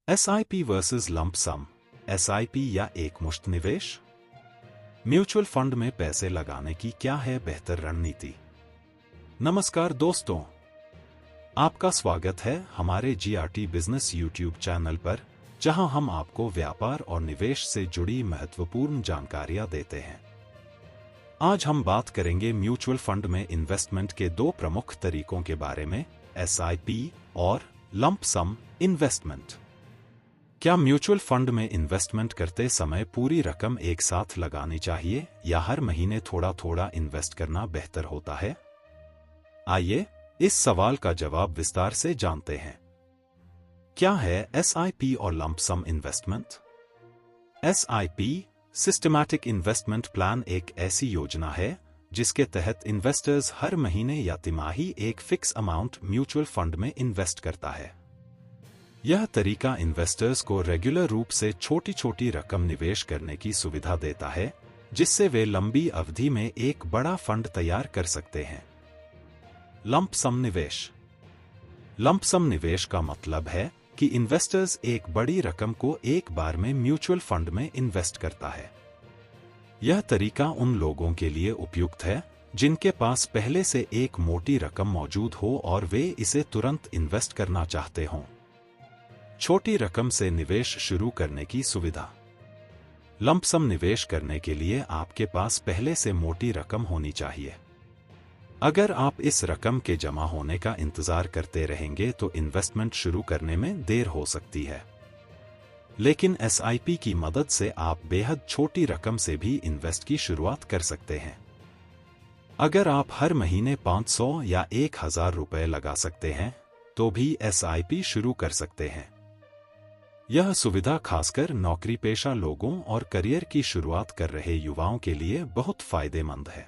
SIP versus lump सम, SIP या एकमुश्त निवेश। म्यूचुअल फंड में पैसे लगाने की क्या है बेहतर रणनीति। नमस्कार दोस्तों, आपका स्वागत है हमारे जीआरटी बिजनेस यूट्यूब चैनल पर, जहां हम आपको व्यापार और निवेश से जुड़ी महत्वपूर्ण जानकारियां देते हैं। आज हम बात करेंगे म्यूचुअल फंड में इन्वेस्टमेंट के दो प्रमुख तरीकों के बारे में, एसआईपी और लंप सम इन्वेस्टमेंट। क्या म्यूचुअल फंड में इन्वेस्टमेंट करते समय पूरी रकम एक साथ लगानी चाहिए या हर महीने थोड़ा थोड़ा इन्वेस्ट करना बेहतर होता है? आइए इस सवाल का जवाब विस्तार से जानते हैं। क्या है एसआईपी और lump sum investment? SIP systematic investment plan एक ऐसी योजना है जिसके तहत इन्वेस्टर्स हर महीने या तिमाही एक फिक्स अमाउंट म्यूचुअल फंड में इन्वेस्ट करता है। यह तरीका इन्वेस्टर्स को रेगुलर रूप से छोटी छोटी रकम निवेश करने की सुविधा देता है, जिससे वे लंबी अवधि में एक बड़ा फंड तैयार कर सकते हैं। लंप सम निवेश। लंप सम निवेश का मतलब है कि इन्वेस्टर्स एक बड़ी रकम को एक बार में म्यूचुअल फंड में इन्वेस्ट करता है। यह तरीका उन लोगों के लिए उपयुक्त है जिनके पास पहले से एक मोटी रकम मौजूद हो और वे इसे तुरंत इन्वेस्ट करना चाहते हों। छोटी रकम से निवेश शुरू करने की सुविधा। लंप सम निवेश करने के लिए आपके पास पहले से मोटी रकम होनी चाहिए। अगर आप इस रकम के जमा होने का इंतजार करते रहेंगे तो इन्वेस्टमेंट शुरू करने में देर हो सकती है। लेकिन एसआईपी की मदद से आप बेहद छोटी रकम से भी इन्वेस्ट की शुरुआत कर सकते हैं। अगर आप हर महीने 500 या 1000 रुपए लगा सकते हैं तो भी एसआईपी शुरू कर सकते हैं। यह सुविधा खासकर नौकरी पेशा लोगों और करियर की शुरुआत कर रहे युवाओं के लिए बहुत फायदेमंद है।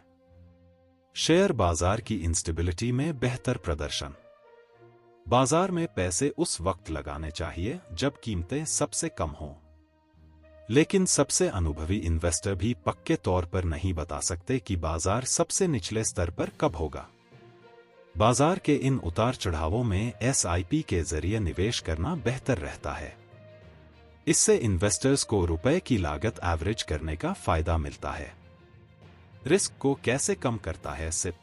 शेयर बाजार की इंस्टेबिलिटी में बेहतर प्रदर्शन। बाजार में पैसे उस वक्त लगाने चाहिए जब कीमतें सबसे कम हों। लेकिन सबसे अनुभवी इन्वेस्टर भी पक्के तौर पर नहीं बता सकते कि बाजार सबसे निचले स्तर पर कब होगा। बाजार के इन उतार चढ़ावों में एसआईपी के जरिए निवेश करना बेहतर रहता है। इससे इन्वेस्टर्स को रुपए की लागत एवरेज करने का फायदा मिलता है। रिस्क को कैसे कम करता है सिप?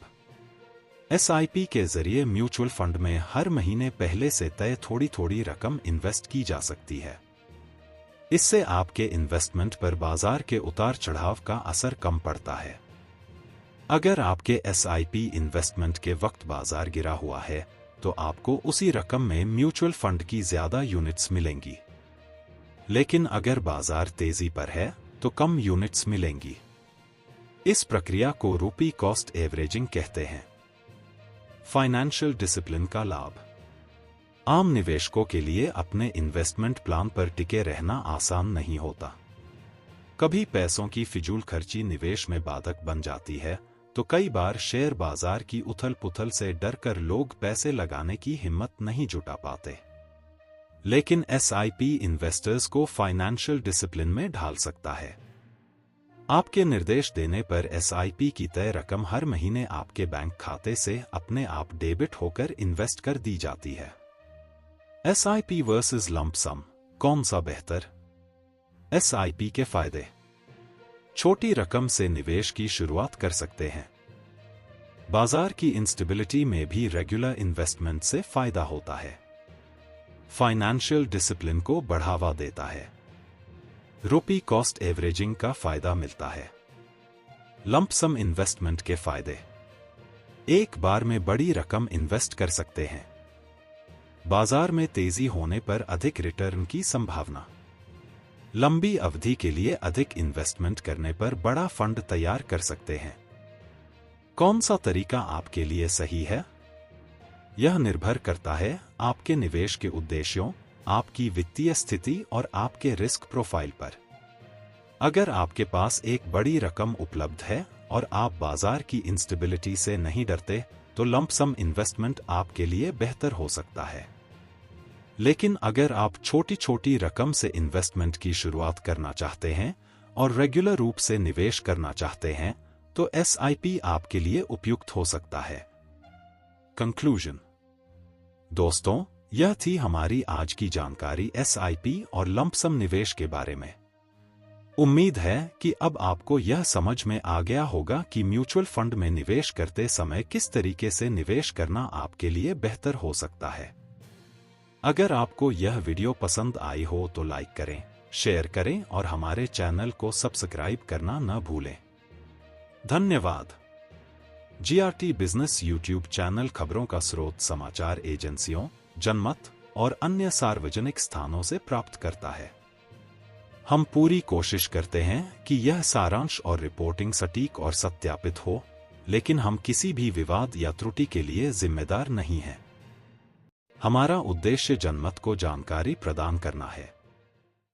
एसआईपी के जरिए म्यूचुअल फंड में हर महीने पहले से तय थोड़ी थोड़ी रकम इन्वेस्ट की जा सकती है। इससे आपके इन्वेस्टमेंट पर बाजार के उतार चढ़ाव का असर कम पड़ता है। अगर आपके एसआईपी इन्वेस्टमेंट के वक्त बाजार गिरा हुआ है तो आपको उसी रकम में म्यूचुअल फंड की ज्यादा यूनिट्स मिलेंगी। लेकिन अगर बाजार तेजी पर है तो कम यूनिट्स मिलेंगी। इस प्रक्रिया को रूपी कॉस्ट एवरेजिंग कहते हैं। फाइनेंशियल डिसिप्लिन का लाभ। आम निवेशकों के लिए अपने इन्वेस्टमेंट प्लान पर टिके रहना आसान नहीं होता। कभी पैसों की फिजूल खर्ची निवेश में बाधक बन जाती है, तो कई बार शेयर बाजार की उथल पुथल से डरकर लोग पैसे लगाने की हिम्मत नहीं जुटा पाते। लेकिन एसआईपी इन्वेस्टर्स को फाइनेंशियल डिसिप्लिन में ढाल सकता है। आपके निर्देश देने पर एसआईपी की तय रकम हर महीने आपके बैंक खाते से अपने आप डेबिट होकर इन्वेस्ट कर दी जाती है। एसआईपी वर्सेस लंप सम, कौन सा बेहतर? एसआईपी के फायदे। छोटी रकम से निवेश की शुरुआत कर सकते हैं। बाजार की इंस्टेबिलिटी में भी रेगुलर इन्वेस्टमेंट से फायदा होता है। फाइनेंशियल डिसिप्लिन को बढ़ावा देता है। रूपी कॉस्ट एवरेजिंग का फायदा मिलता है। लंप सम इन्वेस्टमेंट के फायदे। एक बार में बड़ी रकम इन्वेस्ट कर सकते हैं। बाजार में तेजी होने पर अधिक रिटर्न की संभावना। लंबी अवधि के लिए अधिक इन्वेस्टमेंट करने पर बड़ा फंड तैयार कर सकते हैं। कौन सा तरीका आपके लिए सही है? यह निर्भर करता है आपके निवेश के उद्देश्यों, आपकी वित्तीय स्थिति और आपके रिस्क प्रोफाइल पर। अगर आपके पास एक बड़ी रकम उपलब्ध है और आप बाजार की इंस्टेबिलिटी से नहीं डरते, तो लंप सम इन्वेस्टमेंट आपके लिए बेहतर हो सकता है। लेकिन अगर आप छोटी छोटी रकम से इन्वेस्टमेंट की शुरुआत करना चाहते हैं और रेगुलर रूप से निवेश करना चाहते हैं, तो एसआईपी आपके लिए उपयुक्त हो सकता है। कंक्लूजन। दोस्तों, यह थी हमारी आज की जानकारी एसआईपी और लंपसम निवेश के बारे में। उम्मीद है कि अब आपको यह समझ में आ गया होगा कि म्यूचुअल फंड में निवेश करते समय किस तरीके से निवेश करना आपके लिए बेहतर हो सकता है। अगर आपको यह वीडियो पसंद आई हो तो लाइक करें, शेयर करें और हमारे चैनल को सब्सक्राइब करना न भूलें। धन्यवाद। जीआरटी बिजनेस यूट्यूब चैनल खबरों का स्रोत समाचार एजेंसियों, जनमत और अन्य सार्वजनिक स्थानों से प्राप्त करता है। हम पूरी कोशिश करते हैं कि यह सारांश और रिपोर्टिंग सटीक और सत्यापित हो, लेकिन हम किसी भी विवाद या त्रुटि के लिए जिम्मेदार नहीं हैं। हमारा उद्देश्य जनमत को जानकारी प्रदान करना है।